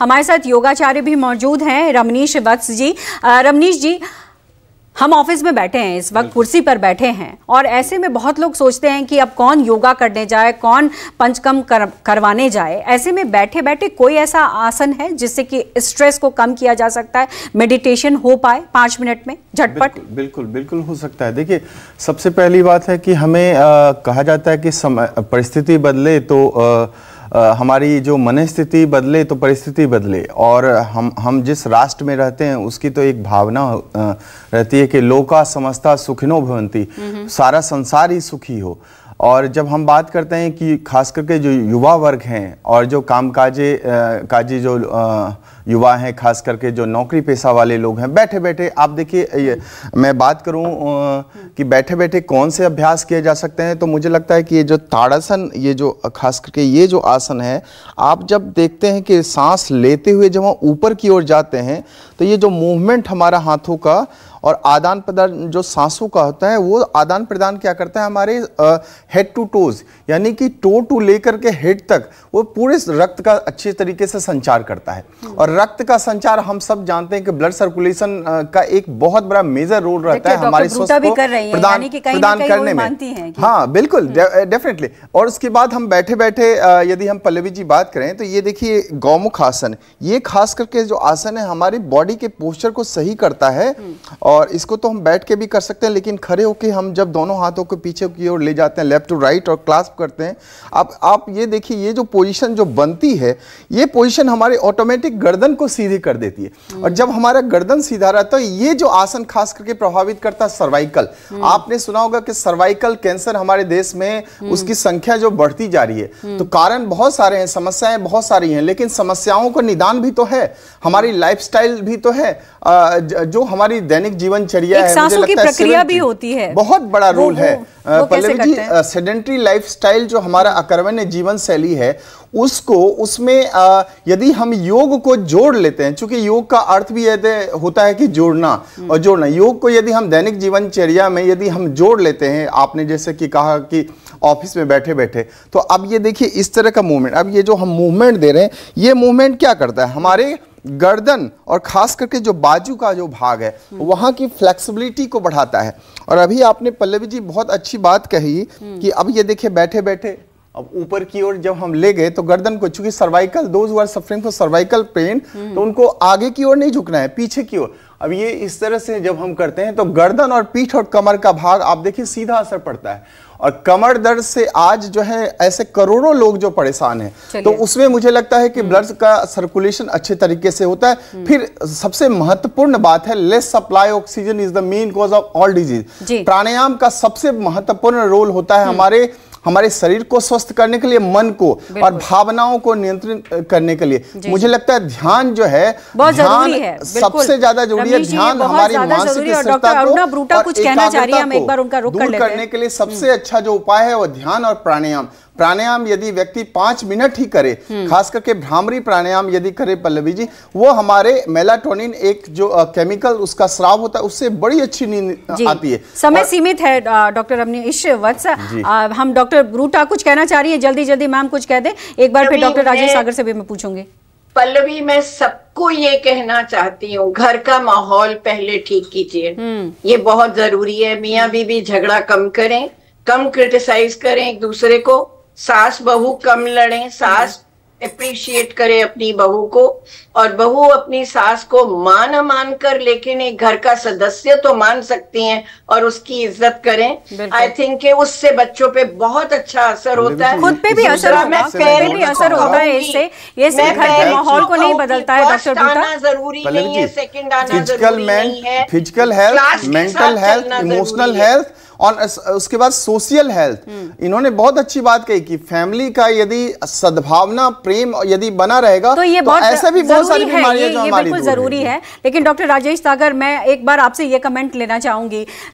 हमारे साथ योगाचार्य भी मौजूद हैं, रमनीश वत्स जी। रमनीश जी, हम ऑफिस में बैठे हैं, इस वक्त कुर्सी पर बैठे हैं, और ऐसे में बहुत लोग सोचते हैं कि अब कौन योगा करने जाए, कौन पंचकर्म करवाने जाए। ऐसे में बैठे बैठे कोई ऐसा आसन है जिससे कि स्ट्रेस को कम किया जा सकता है, मेडिटेशन हो पाए 5 मिनट में झटपट? बिल्कुल बिल्कुल हो सकता है। देखिए, सबसे पहली बात है कि हमें कहा जाता है कि परिस्थिति बदले तो हमारी जो मनस्थिति बदले तो परिस्थिति बदले, और हम जिस राष्ट्र में रहते हैं उसकी तो एक भावना रहती है कि लोका समस्ता सुखिनो भवन्ति, सारा संसार ही सुखी हो। और जब हम बात करते हैं कि खास करके जो युवा वर्ग हैं और जो काजी जो युवा हैं, खास करके जो नौकरी पेशा वाले लोग हैं, बैठे बैठे आप देखिए, मैं बात करूं कि बैठे बैठे कौन से अभ्यास किए जा सकते हैं, तो मुझे लगता है कि ये जो ताड़ासन, ये जो खास करके ये जो आसन है, आप जब देखते हैं कि सांस लेते हुए जब हम ऊपर की ओर जाते हैं तो ये जो मूवमेंट हमारा हाथों का और आदान प्रदान जो सांसों का होता है, वो आदान प्रदान क्या करता है हमारे हेड टू टोज, यानी कि टो टू लेकर के हेड तक वो पूरे रक्त का अच्छे तरीके से संचार करता है। और रक्त का संचार हम सब जानते हैं कि ब्लड सर्कुलेशन का एक बहुत बड़ा मेजर रोल रहता है हमारे स्वास्थ्य को प्रदान करने में। हाँ बिल्कुल, डेफिनेटली। और उसके बाद हम बैठे बैठे यदि हम पल्लवी जी बात करें तो ये देखिए गौमुख आसन, ये खास करके जो आसन है हमारी बॉडी के पोस्चर को सही करता है। और इसको तो हम बैठ के भी कर सकते हैं, लेकिन खड़े होके हम जब दोनों हाथों को पीछे की ओर ले जाते हैं, लेफ्ट टू राइट, और क्लास्प करते हैं, आप ये देखिए, ये जो पोजीशन जो बनती है, ये पोजीशन हमारे ऑटोमेटिक गर्दन को सीधी कर देती है। और जब हमारा गर्दन सीधा रहता है, ये जो आसन खास करके प्रभावित करता है सर्वाइकल। आपने सुना होगा कि सर्वाइकल कैंसर हमारे देश में उसकी संख्या जो बढ़ती जा रही है, तो कारण बहुत सारे हैं, समस्याएं बहुत सारी हैं, लेकिन समस्याओं का निदान भी तो है, हमारी लाइफस्टाइल भी तो है, जो हमारी दैनिक जीवनचर्या है, सांसों की प्रक्रिया भी होती है, बहुत बड़ा रोल है। पल्लवी जी, सेडेंटरी लाइफस्टाइल जो हमारा अकर्मण्य जीवन शैली है, उसमें यदि हम योग को जोड़ लेते हैं, चूंकि योग का अर्थ भी होता है कि जोड़ना और जोड़ना, योग को यदि हम दैनिक जीवनचर्या में यदि हम जोड़ लेते हैं, आपने जैसे कि कहा कि ऑफिस में बैठे बैठे, तो अब ये देखिए इस तरह का मूवमेंट, अब ये जो हम मूवमेंट दे रहे हैं, ये मूवमेंट क्या करता है, हमारे गर्दन और खास करके जो बाजू का जो भाग है वहां की फ्लेक्सिबिलिटी को बढ़ाता है। और अभी आपने पल्लवी जी बहुत अच्छी बात कही कि अब ये देखिए बैठे बैठे अब ऊपर की ओर जब हम ले गए तो गर्दन को, चूंकि cervical, those who are suffering from cervical pain, तो उनको आगे की ओर नहीं झुकना है, पीछे की ओर। अब ये इस तरह से जब हम करते हैं तो गर्दन और पीठ और कमर का भाग आप देखिए सीधा असर पड़ता है। और कमर दर्द से आज जो है ऐसे करोड़ों लोग जो परेशान हैं, तो उसमें मुझे लगता है कि ब्लड का सर्कुलेशन अच्छे तरीके से होता है। फिर सबसे महत्वपूर्ण बात है, less supply oxygen is the main cause of all disease. Pranayama का सबसे महत्वपूर्ण रोल होता है हमारे शरीर को स्वस्थ करने के लिए, मन को और भावनाओं को नियंत्रित करने के लिए। मुझे लगता है ध्यान जो है, ध्यान सबसे ज्यादा जरूरी है। ध्यान हमारी मानसिक स्थिरता को दूर करने के लिए सबसे अच्छा जो उपाय है वो ध्यान और प्राणायाम। प्राणायाम यदि व्यक्ति 5 मिनट ही करे, खास करके भ्रामरी प्राणायाम यदि करे पल्लवी जी, वो हमारे मेलाटोनिन एक जो केमिकल उसका स्राव होता है, उससे बड़ी अच्छी नींद आती है। समय सीमित है डॉक्टर रमनीश वत्स, हम डॉक्टर ब्रूटा कुछ कहना चाह रही है, जल्दी जल्दी मैम कुछ कह दे, एक बार फिर डॉक्टर राजेश सागर से भी मैं पूछूंगी। पल्लवी, मैं सबको ये कहना चाहती हूँ, घर का माहौल पहले ठीक कीजिए, ये बहुत जरूरी है। मियाँ बीबी झगड़ा कम करें, कम क्रिटिसाइज करें एक दूसरे को, सास बहू कम लड़ें, सास अप्रिशिएट करे अपनी बहू को, और बहू अपनी सास को मान कर, लेकिन एक घर का सदस्य तो मान सकती हैं और उसकी इज्जत करें। आई थिंक कि उससे बच्चों पे बहुत अच्छा असर होता है, खुद पे भी असर होता है इससे। ये सिर्फ घर के माहौल को नहीं बदलता है डॉक्टर ब्रूटा, जरूरी नहीं है, सेकंड आना जरूरी नहीं है। Physical health, mental health, emotional health और उसके बाद सोशल हेल्थ। इन्होंने बहुत अच्छी बात कही कि फैमिली का यदि सद्भावना, प्रेम यदि बना रहेगा तो ये बहुत ऐसे भी बहुत सारी बीमारियां जो हमारी बिल्कुल जरूरी है। लेकिन डॉक्टर राजेश सागर, मैं एक बार आपसे ये कमेंट लेना चाहूंगी